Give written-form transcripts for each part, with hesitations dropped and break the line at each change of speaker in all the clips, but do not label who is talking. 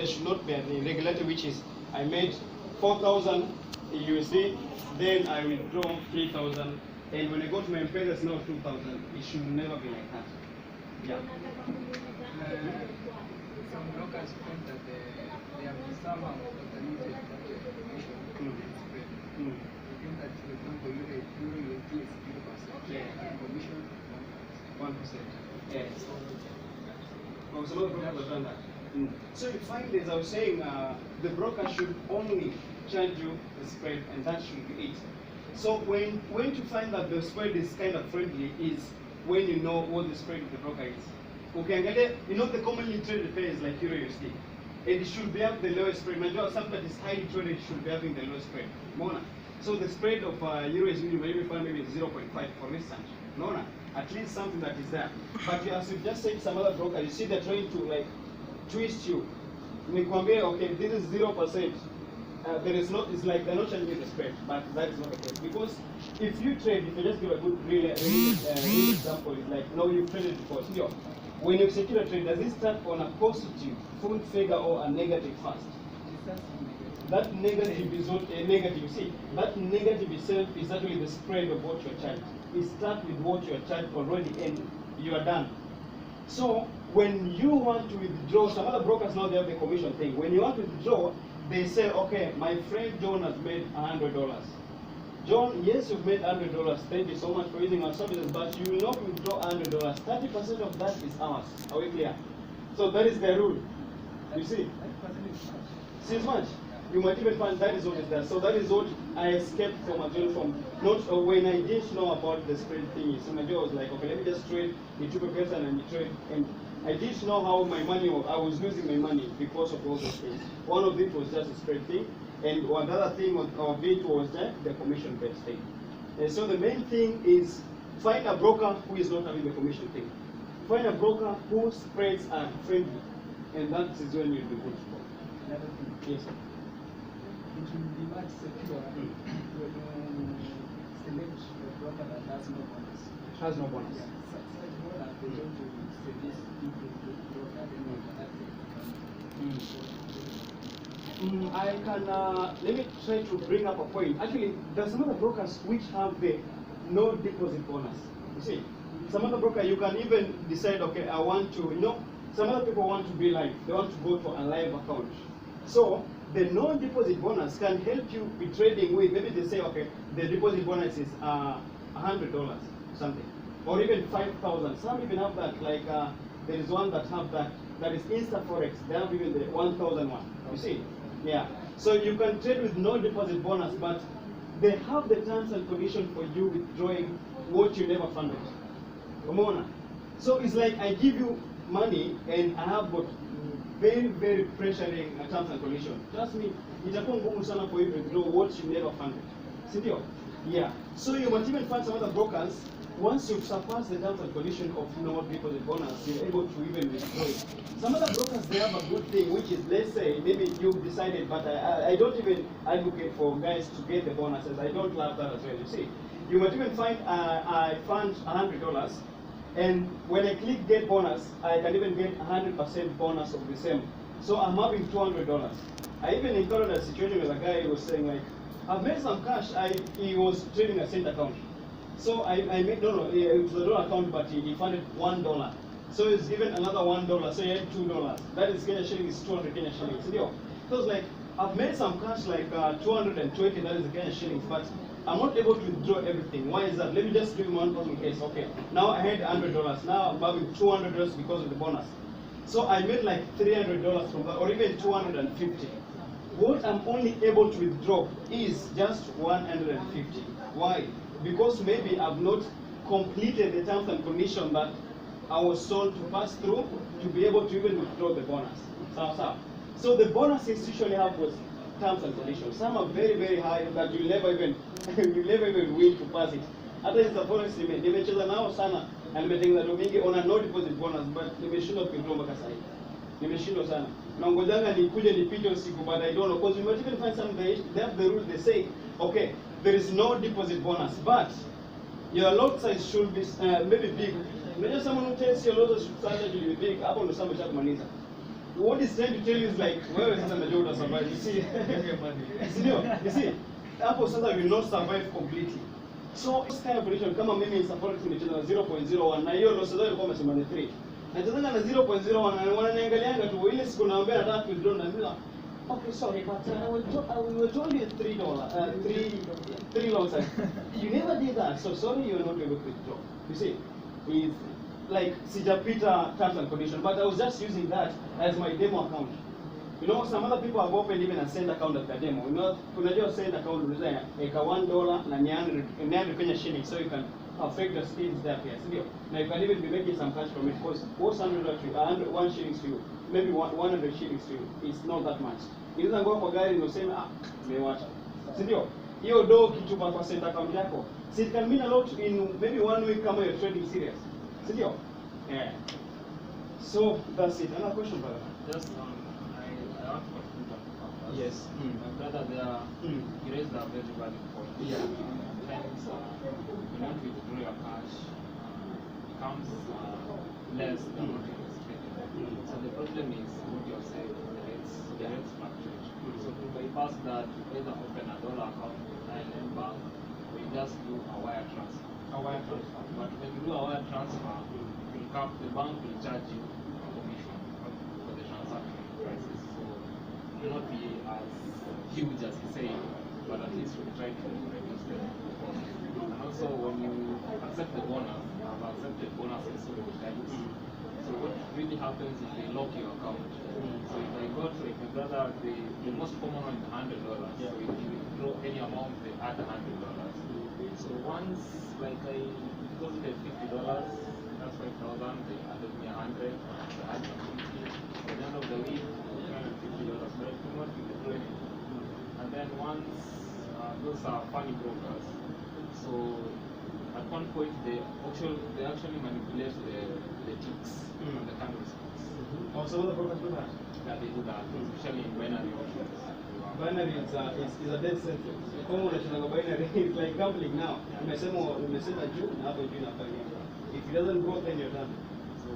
should not be the regulator, which is I made 4,000 USD, then I withdraw 3,000, and when I go to my M-Pesa, it's now 2,000. It should never be like that. Yeah.
Some brokers point that they have somehow automated spread. They think that, for example, euro USD is 0%, and commission 1%.
Yes. Oh, some other brokers have done that. So you find, as I was saying, the broker should only charge you the spread, and that should be it. So when you find that the spread is kind of friendly is when you know what the spread of the broker is. Okay, you know the commonly traded pair is like Euro USD, and it should be having the lowest spread. Major something that is highly traded should be having the lowest spread. Mona. So the spread of Euro USD maybe find maybe 0.5 for instance. Mona. At least something that is there. But as you just said, some other broker, you see they're trying to like twist you. Nikwambia, okay, this is 0%. There is not, it's like they're not changing the spread, but that is not the case. Because if you trade, if you just give a good real example, it's like, no, you've traded before. So, when you execute a trade, does it start on a positive full figure or a negative first? That negative is not a negative. You see, that negative itself is actually the spread of what you're charged. It starts with what you're charged already and you are done. So when you want to withdraw, some other brokers now they have the commission thing. When you want to withdraw, they say, okay, my friend John has made $100. John, yes, you've made $100. Thank you so much for using our services, but you will not withdraw $100. 30% of that is ours. Are we clear? So that is the rule. You see? See as much? You might even find that is what is there. So that is what I escaped from a jail from. Not when I didn't know about the spread thing. So my jail was like, okay, let me just trade. He took a person and he traded. And I didn't know how my money was. I was losing my money because of all those things. One of it was just a spread thing. And another thing of it was the commission-based thing. And so the main thing is find a broker who is not having the commission thing. Find a broker whose spreads are friendly. And that is when you'll be good to go.
Another thing.
Yes, sir.
It will be much secure when you select a broker that has no bonus.
Has no bonus.
Yeah, such broker, they don't suggest people to broker
I can, let me try to bring up a point. Actually, there's some other brokers which have the no deposit bonus. You see, some other broker, you can even decide, okay, I want to, some other people want to be live. They want to go to a live account. So, the no-deposit bonus can help you be trading with, maybe they say, okay, the deposit bonus is $100, something. Or even 5,000. Some even have that, like there is one that have that is InstaForex. They have even the 1,001. You see? Yeah. So you can trade with no deposit bonus, but they have the terms and conditions for you withdrawing what you never funded. Come on. So it's like I give you money and I have got very, very pressuring terms and conditions. Trust me, itakuwa ngumu sana for you to withdraw what you never funded. Sindio? Yeah. So you might even find some other brokers. Once you've surpassed the terms and conditions of no deposit bonus, you're able to even withdraw it. Some other brokers, they have a good thing, which is, let's say, maybe you've decided, but I don't even advocate for guys to get the bonuses. I don't love that as well. You see, you might even find I fund $100, and when I click get bonus, I can even get 100% bonus of the same. So I'm having $200. I even encountered a situation with a guy who was saying like, I've made some cash. He was trading a cent account. So I made, it was a dollar account, but he funded $1. So it's given another $1, so he had $2. That is Kenya shillings, 200 Kenya shillings. So it was like, I've made some cash like 220, that is the Kenya shillings, but I'm not able to withdraw everything. Why is that? Let me just give him one person case. Okay, now I had $100. Now I'm having $200 because of the bonus. So I made like $300 from that, or even $250. What I'm only able to withdraw is just $150. Why? Because maybe I've not completed the terms and conditions that I was told to pass through to be able to even withdraw the bonus. So the bonuses usually have was terms and conditions. Some are very, very high that you'll never even win to pass it. Hata hizi bonus nimecheza nao sana na nimetengeneza mingi on a no deposit bonus, but nimeshindwa withdraw mpaka sasa hivi. Nimeshindwa sana. Na ngojanga nikuje nipite usiku, but I don't know, because you might even find some they have the rule, they say, okay, there is no deposit bonus, but your lot size should be maybe big. Unajua someone who tells your lot size should be big, hapo ndo sasa umeshakumaliza. what he's trying to tell you is like, wewe sasa najua uta survive. You see? Sindio? You see? Hapo sasa will not survive completely. So this kind of condition kama mimi in support nimecheza na 0.01 na hiyo ndio sasa ilikuwa umesema ni 3. Nacheza na 0.01 na wananiangalianga tu ile siku naambia nataka withdraw na mimi. Okay, sorry, but we will told you three long time. You never did that, so sorry you are not able to withdraw. You see, it's like sijapita terms and condition, but I was just using that as my demo account. You know, some other people have opened even a send account at the demo. You know, unajua send account unaweza eka $1 na 900 Kenya shillings, so you can affect the speeds there. Yes, now you can even be making some cash from it because what's 1 shillings to you, maybe 100 shillings to you, it's not that much. Inaweza ngoa kwa gari na useme nimewacha. Si ndio? Hiyo do kichupa kwa send account yako. So it can mean a lot in maybe 1 week kama you're trading serious. Si ndio? Yeah. So that's it. Another question, brother?
Just I want to contribute on that.
Yes.
My brother there, he raised a very valid point.
Yeah.
Sometimes when you withdraw your cash, becomes less than what you expected. So the problem is what you're saying, the rates fluctuate. So to bypass that, you either open a dollar account with Thailand bank, or you just do a wire transfer.
A wire transfer.
But when you do a wire transfer, the bank will charge you a commission for the transaction prices. So it will not be as huge as you say, but at least we'll try to reduce the cost. And also when you accept the bonus, I've accepted bonuses so many times. So what really happens is they lock your account. So if I got like my brother, the most common one is $100. So if you withdraw any amount, they add $100. So once like I deposited $50, that's 5,000. They added me 100. They added 50. At the end of the week, $250. But I could not withdraw anything. And then once those are funny brokers. So at one point they actually manipulate the ticks on the candlesticks.
Oh, some of the brokers do that.
Yeah, they do that, especially in binary options.
Binary is a dead sentence. Kama unacheza binary, it's like gambling now. Umesema juu na hapo juu inafanya. If it doesn't go, then you're done.
So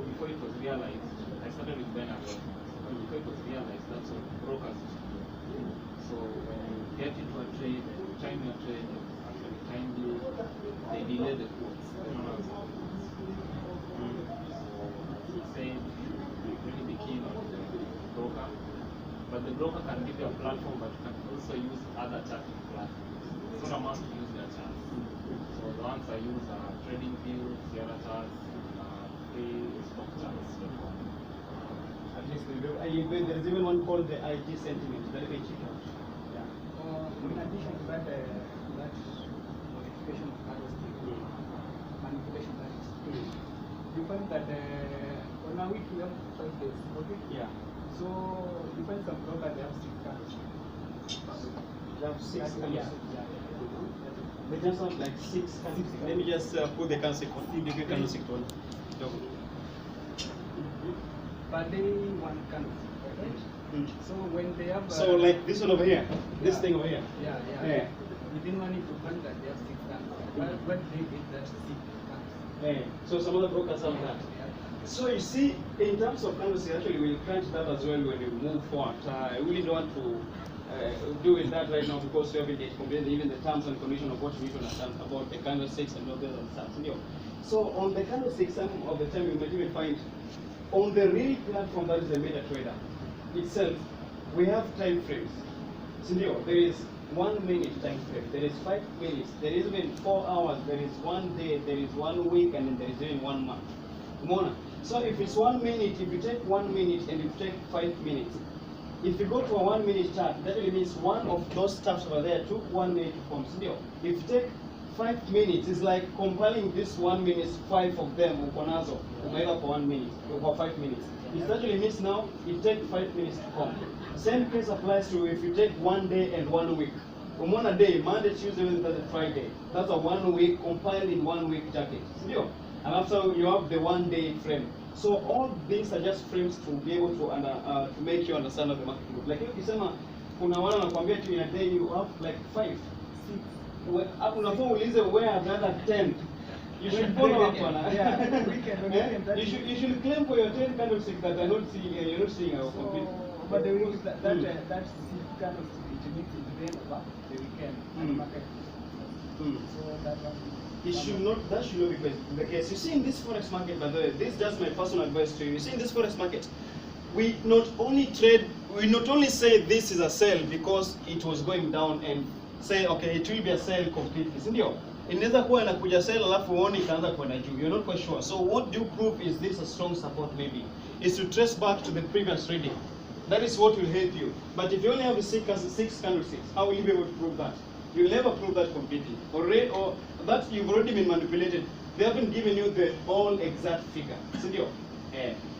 before it was realized, I started with binary options. But before it was realized, that's what brokers used to do. So when you get into a trade, you time your trade, actually time you, they delay the quotes. Saying you really be keen on the broker, but the broker can give you a platform, but you can also use other charting platforms. It's not a must use their charts. So the ones I use are TradingView, Sierra Charts, free stock charts.
At least there's even one called the IG sentiment. Very very cheap. Yeah.
In addition to that, that modification of candlestick, manipulation that is, you find that on a week we have 5 days, okay?
Yeah.
So you find some brokers they have 6 candlesticks.
They have 6
Yeah.
They just have like 6 candlesticks. Let me just put the candlestick on. The candlestick on.
Per day, 1 candlestick, right? So when they have
So like this one over here, this thing over here.
Yeah. Within 1 week you find that they have 6 candlesticks. But they did that 6 candlesticks.
Yeah. So some other brokers have that. So you see, in terms of candlestick, actually we'll crunch that as well when we move forward. I really don't want to do with that right now because we haven't yet completed even the terms and conditions of what we need to understand about the candlesticks and all the other stuff. So on the candlesticks, some of the time you might even find on the real platform that is the MetaTrader itself, we have time frames. So there is 1 minute time frame, there is 5 minutes, there is even 4 hours, there is 1 day, there is 1 week, and then there is even 1 month. So if it's 1 minute, if you take 1 minute and you take 5 minutes, if you go to a 1 minute chart, that really means one of those steps over there took 1 minute to form. If you take 5 minutes, it's like compiling this 1 minute, 5 of them, ukonazo, umeweka for 1 minute, for 5 minutes. It actually means now it takes 5 minutes to form. Same case applies to if you take 1 day and 1 week. From a day, Monday, Tuesday, Wednesday, Thursday, Friday. That's a 1 week compiled in 1 week jacket. And after you have the 1 day frame. So all these are just frames to be able to make you understand how the market moves. Like if you say, kuna wana nakwambia in a day you have like 5, 6. Unafaa ulize where are the other 10? You should follow up on
Yeah, weekend, that
you should claim for your 10 candlesticks that are not seeing you're not seeing our complete.
But the week that candlestick it means it's the end of the weekend and market. So that one.
It should not. That should not be the case. You see, in this forex market, by the way, this is just my personal advice to you. You see, in this forex market, we not only say this is a sell because it was going down and say okay, it will be a sell completely. Sindio? Inaweza kuwa inakuja sell alafu uone ikaanza kwenda juu. You're not quite sure. So what you prove is this a strong support maybe? Is to trace back to the previous reading. That is what will help you. But if you only have the six candlesticks, how will you be able to prove that? You'll never prove that completely. Or that you've already been manipulated. They haven't given you the all exact figure.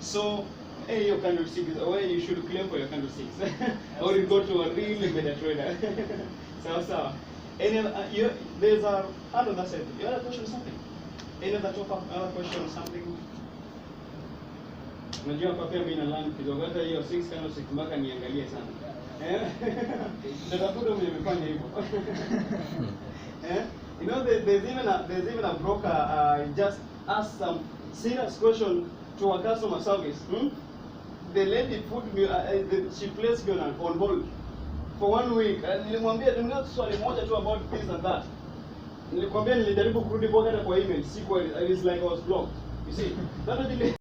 So, your candlesticks, well, you should claim for your candlesticks. Or you go to a really better trader. So. There's a other side. You have a question or something? Any other topic, other question or something? Unajua kwa pia mimi na learn kidogo hata hiyo 6 candlesticks mpaka niangalie sana. Natafuta mwenye amefanya hivyo. You know, there's even a broker just asked some serious question to a customer service. The lady put me, she placed me on hold for 1 week. Nilimwambia ndio swali moja tu about this and that. Nilikwambia nilijaribu kurudi kwa email, I was like I was blocked. You see, that was